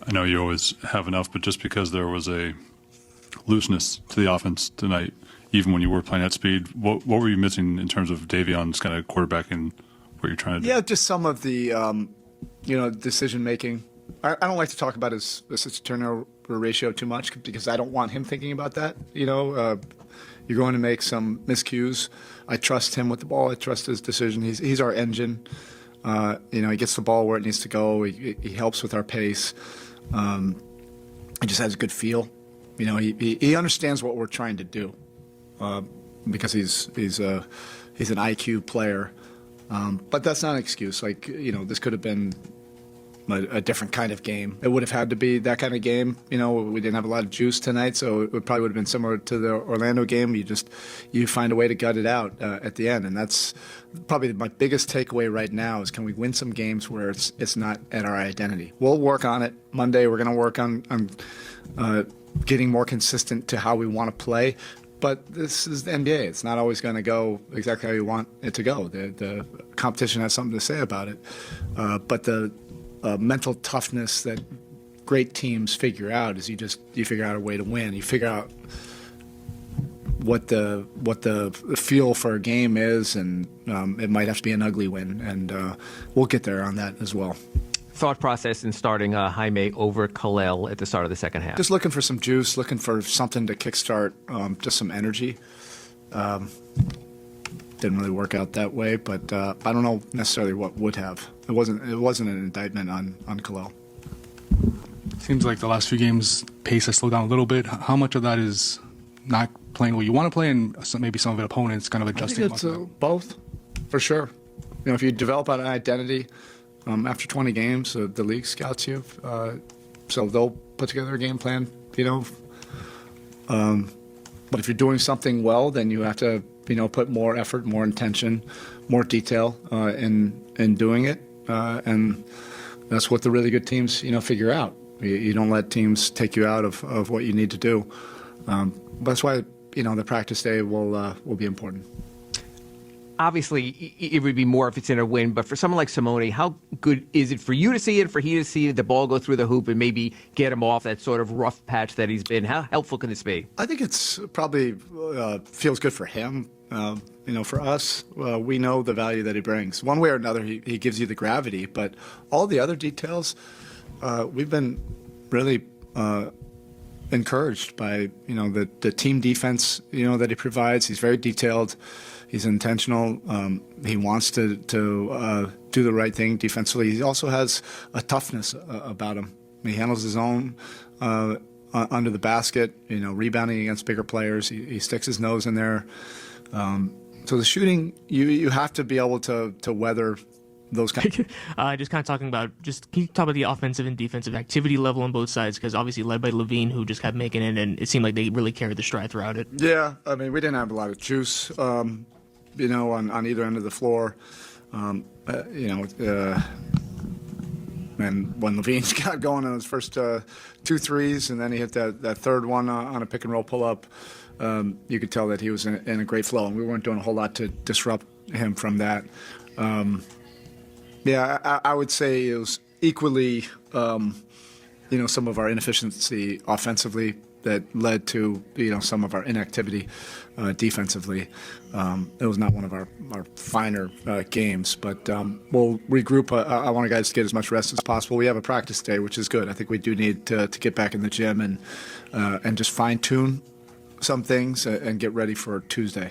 I know you always have enough, but just because there was a looseness to the offense tonight, even when you were playing at speed, what were you missing in terms of Davion's kind of quarterbacking, what you're trying to do? Yeah, just some of the, decision making. I don't like to talk about his assist to turnover ratio too much because I don't want him thinking about that. You're going to make some miscues. I trust him with the ball. I trust his decision. He's our engine. He gets the ball where it needs to go. He helps with our pace. He just has a good feel. He understands what we're trying to do because he's an IQ player. But that's not an excuse. This could have been a different kind of game. It would have had to be that kind of game. We didn't have a lot of juice tonight, so it probably would have been similar to the Orlando game. You find a way to gut it out at the end, and that's probably my biggest takeaway right now is can we win some games where it's not at our identity. We'll work on it. Monday we're going to work on getting more consistent to how we want to play. But this is the NBA. It's not always going to go exactly how you want it to go. The competition has something to say about it. But the mental toughness that great teams figure out is you figure out a way to win. You figure out what the feel for a game is, and it might have to be an ugly win. And we'll get there on that as well. Thought process in starting Jaime over Khalil at the start of the second half? Just looking for some juice, looking for something to kickstart just some energy. Didn't really work out that way, but I don't know necessarily what would have. It wasn't an indictment on Khalil. Seems like the last few games pace has slowed down a little bit. How much of that is not playing what you want to play, and maybe some of it opponents kind of adjusting? I think it's both, for sure. If you develop an identity. After 20 games, the league scouts you, so they'll put together a game plan, But if you're doing something well, then you have to, put more effort, more intention, more detail in doing it, and that's what the really good teams, figure out. You don't let teams take you out of what you need to do. That's why, the practice day will be important. Obviously, it would be more if it's in a win, but for someone like Simone, how good is it for you to see it, for he to see the ball go through the hoop and maybe get him off that sort of rough patch that he's been? How helpful can this be? I think it's probably feels good for him. For us, we know the value that he brings. One way or another, he gives you the gravity, but all the other details, we've been really encouraged by, the team defense, that he provides. He's very detailed. He's intentional. He wants to do the right thing defensively. He also has a toughness about him. He handles his own under the basket, rebounding against bigger players. He sticks his nose in there. So the shooting, you have to be able to weather those kind of... Just kind of talking about, can you talk about the offensive and defensive activity level on both sides? Because obviously led by Levine, who just kept making it, and it seemed like they really carried the stride throughout it. Yeah, we didn't have a lot of juice. On either end of the floor. And when Levine got going on his first 2 threes, and then he hit that third one on a pick and roll pull up, you could tell that he was in a great flow, and we weren't doing a whole lot to disrupt him from that. I would say it was equally, some of our inefficiency offensively that led to, some of our inactivity defensively. It was not one of our finer games, but we'll regroup. I want guys to get as much rest as possible. We have a practice day, which is good. I think we do need to get back in the gym and just fine-tune some things and get ready for Tuesday.